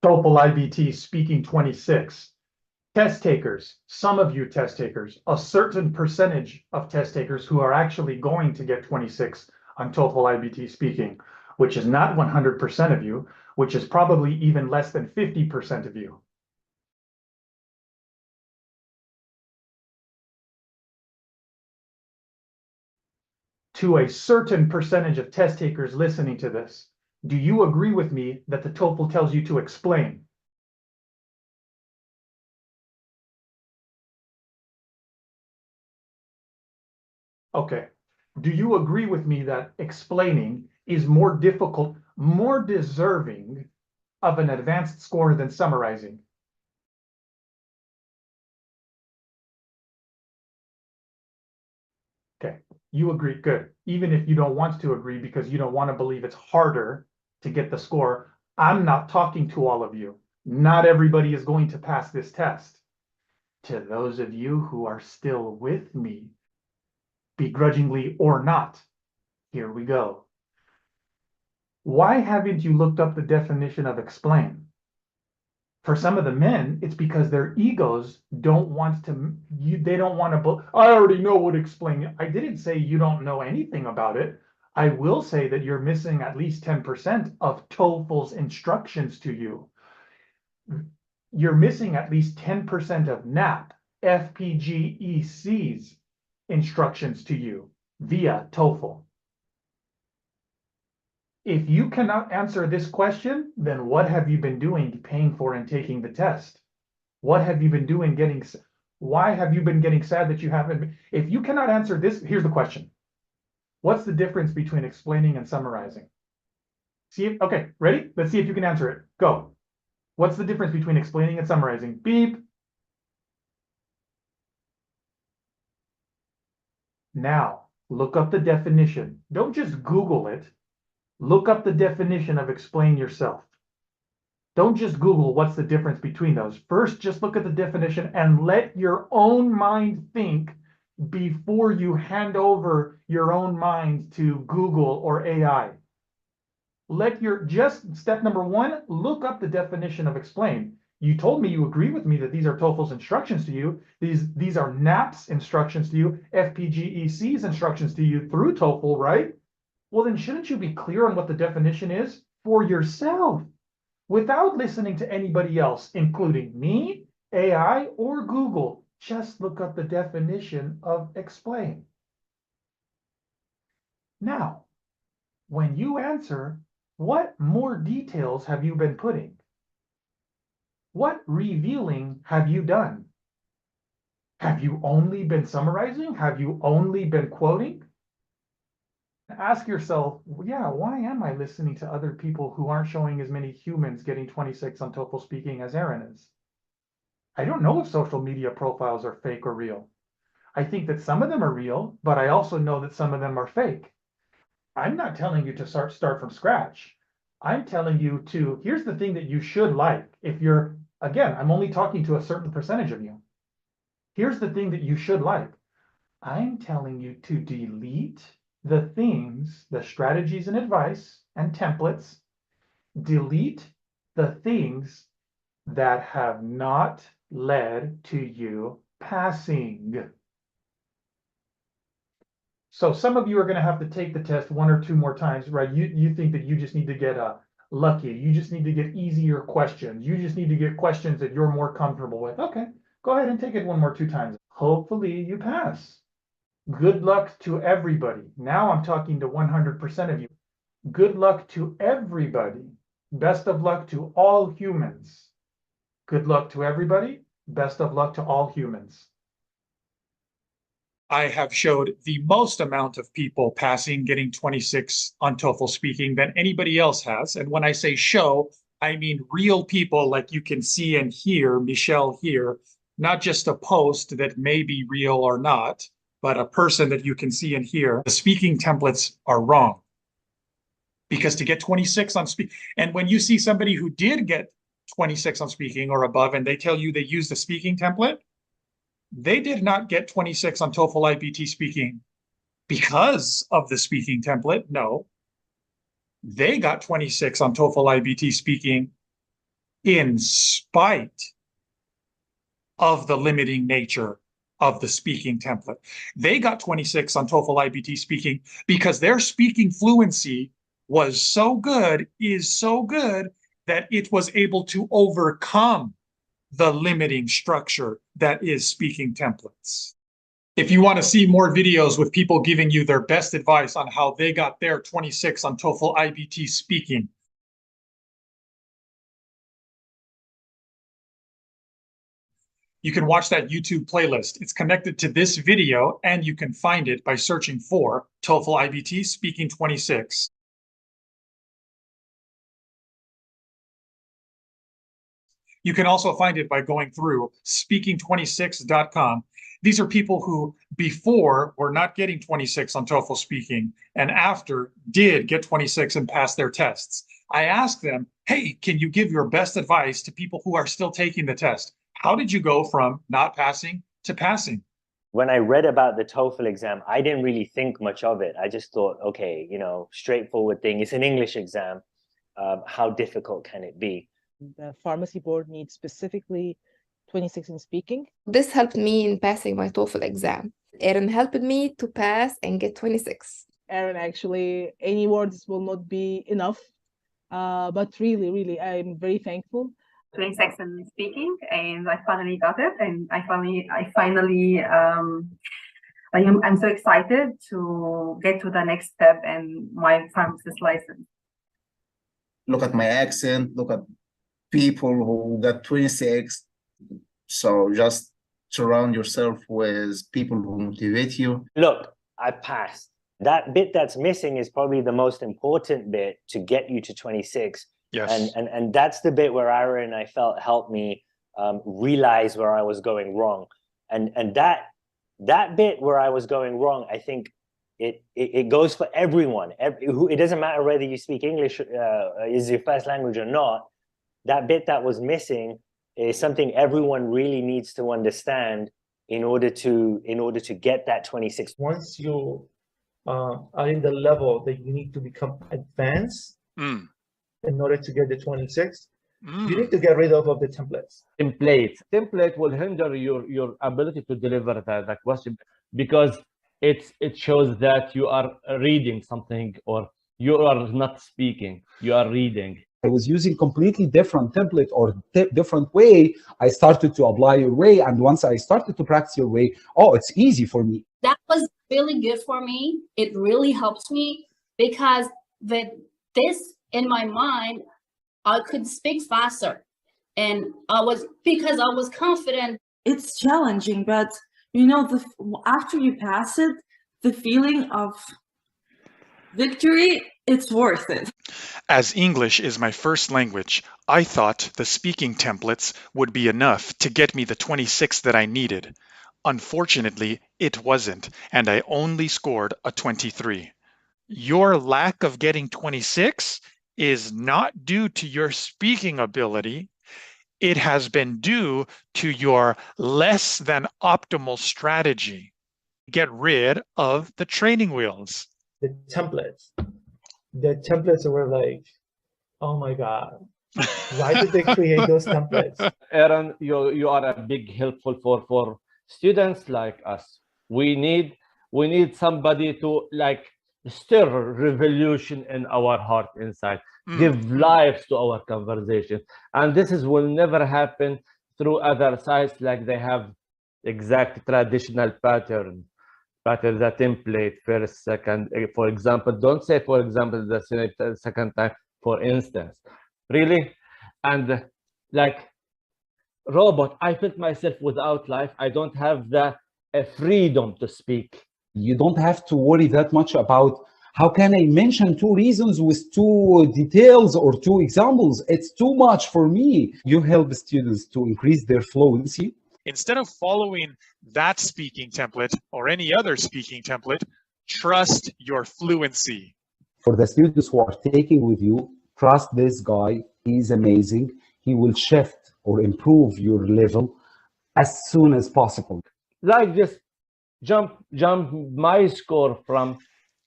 TOEFL iBT Speaking 26. Test takers, some of you test takers, a certain percentage of test takers who are actually going to get 26 on TOEFL iBT Speaking, which is not 100% of you, which is probably even less than 50% of you. To a certain percentage of test takers listening to this, do you agree with me that the TOEFL tells you to explain? Okay. Do you agree with me that explaining is more difficult, more deserving of an advanced score than summarizing? Okay, you agree, good. Even if you don't want to agree because you don't want to believe it's harder to get the score, I'm not talking to all of you. Not everybody is going to pass this test. To those of you who are still with me, begrudgingly or not, here we go. Why haven't you looked up the definition of explain? For some of the men, it's because their egos don't want to, they don't want to, I already know what explain. I didn't say you don't know anything about it. I will say that you're missing at least 10% of TOEFL's instructions to you. You're missing at least 10% of NAP, FPGEC's instructions to you via TOEFL. If you cannot answer this question, then what have you been doing paying for and taking the test? What have you been doing why have you been getting sad that you haven't? If you cannot answer this, here's the question. What's the difference between explaining and summarizing? Okay, ready? Let's see if you can answer it. Go. What's the difference between explaining and summarizing? Beep. Now, look up the definition. Don't just Google it. Look up the definition of explain yourself. Don't just Google what's the difference between those. First, just look at the definition and let your own mind think before you hand over your own mind to Google or AI. Step number one, look up the definition of explain. You told me you agree with me that these are TOEFL's instructions to you. These are NAP's instructions to you, FPGEC's instructions to you through TOEFL, right? Well, then shouldn't you be clear on what the definition is for yourself without listening to anybody else, including me, AI, or Google? Just look up the definition of explain. Now, when you answer, what more details have you been putting? What revealing have you done? Have you only been summarizing? Have you only been quoting? Ask yourself, yeah, why am I listening to other people who aren't showing as many humans getting 26 on TOEFL Speaking as Aaron is? I don't know if social media profiles are fake or real. I think that some of them are real, but I also know that some of them are fake. I'm not telling you to start from scratch. I'm telling you here's the thing that you should like. Again, I'm only talking to a certain percentage of you. Here's the thing that you should like. I'm telling you to delete the things, the strategies and advice and templates, delete the things that have not led to you passing. So some of you are going to have to take the test one or two more times, right? You think that you just need to get lucky. You just need to get easier questions. You just need to get questions that you're more comfortable with. Okay, go ahead and take it one more, two times. Hopefully you pass. Good luck to everybody. Now I'm talking to 100% of you. Good luck to everybody. Best of luck to all humans. Good luck to everybody. Best of luck to all humans. I have showed the most amount of people passing, getting 26 on TOEFL Speaking than anybody else has. And when I say show, I mean real people like you can see and hear Michelle here, not just a post that may be real or not, but a person that you can see and hear. The speaking templates are wrong. Because to get 26 on speaking, and when you see somebody who did get 26 on speaking or above, and they tell you they used the speaking template, they did not get 26 on TOEFL iBT Speaking because of the speaking template. No, they got 26 on TOEFL iBT Speaking in spite of the limiting nature of the speaking template. They got 26 on TOEFL iBT speaking because their speaking fluency was so good, is so good, that it was able to overcome the limiting structure that is speaking templates. If you want to see more videos with people giving you their best advice on how they got their 26 on TOEFL iBT speaking, you can watch that YouTube playlist. It's connected to this video, and you can find it by searching for TOEFL iBT Speaking 26. You can also find it by going through speaking26.com. These are people who before were not getting 26 on TOEFL speaking and after did get 26 and pass their tests. I asked them, hey, can you give your best advice to people who are still taking the test? How did you go from not passing to passing? When I read about the TOEFL exam, I didn't really think much of it. I just thought, okay, straightforward thing. It's an English exam. How difficult can it be? The pharmacy board needs specifically 26 in speaking. This helped me in passing my TOEFL exam. Aaron helped me to pass and get 26. Aaron, actually, any words will not be enough. But really, I'm very thankful. 26 in speaking, and I finally got it. And I'm so excited to get to the next step in my pharmacist license. Look at my accent, look at people who got 26. So just surround yourself with people who motivate you. Look, I passed. That bit that's missing is probably the most important bit to get you to 26. Yes. And that's the bit where Aaron, I felt, helped me realize where I was going wrong. And that bit where I was going wrong, I think it goes for everyone. It doesn't matter whether you speak English is your first language or not. That bit that was missing is something everyone really needs to understand in order to get that 26. Once you are in the level that you need to become advanced in order to get the 26, you need to get rid of the templates. Template will hinder your ability to deliver the question, because it shows that you are reading something or you are not speaking, you are reading. I was using completely different template or different way. I started to apply your way, and once I started to practice your way, oh, it's easy for me. That was really good for me. It really helps me because with this in my mind, I could speak faster, and because I was confident. It's challenging, but after you pass it, the feeling of victory, it's worth it. As English is my first language, I thought the speaking templates would be enough to get me the 26 that I needed. Unfortunately, it wasn't, and I only scored a 23. Your lack of getting 26 is not due to your speaking ability. It has been due to your less than optimal strategy. Get rid of the training wheels. The templates were like, oh my God, why did they create those templates? Aaron, you are a big helpful for students like us. We need somebody to stir revolution in our heart inside, give life to our conversation. And this will never happen through other sites like they have exact traditional pattern, the template, first, second, for example. Don't say, for example, the second time, for instance. Really? And robot, I felt myself without life. I don't have the freedom to speak. You don't have to worry that much about how can I mention 2 reasons with 2 details or 2 examples. It's too much for me. You help students to increase their fluency. Instead of following that speaking template or any other speaking template, trust your fluency. For the students who are taking with you, trust this guy. He's amazing. He will shift or improve your level as soon as possible. Just jump my score from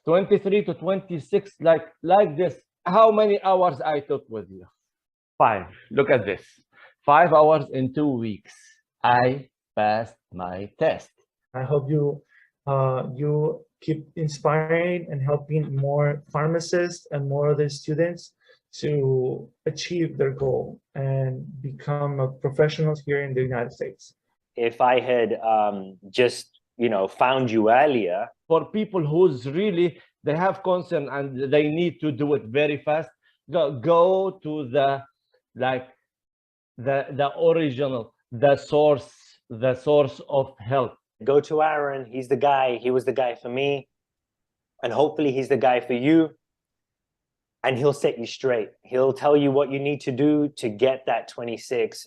23 to 26 like this. How many hours I took with you? 5. Look at this. 5 hours in 2 weeks. I passed my test. I hope you you keep inspiring and helping more pharmacists and more other students to achieve their goal and become a professionals here in the United States. If I had just, you know, found you earlier. For people who's really, they have concern and they need to do it very fast, go to the, like, the original, the source of help. Go to Aaron. He's the guy. He was the guy for me. And hopefully he's the guy for you. And he'll set you straight. He'll tell you what you need to do to get that 26.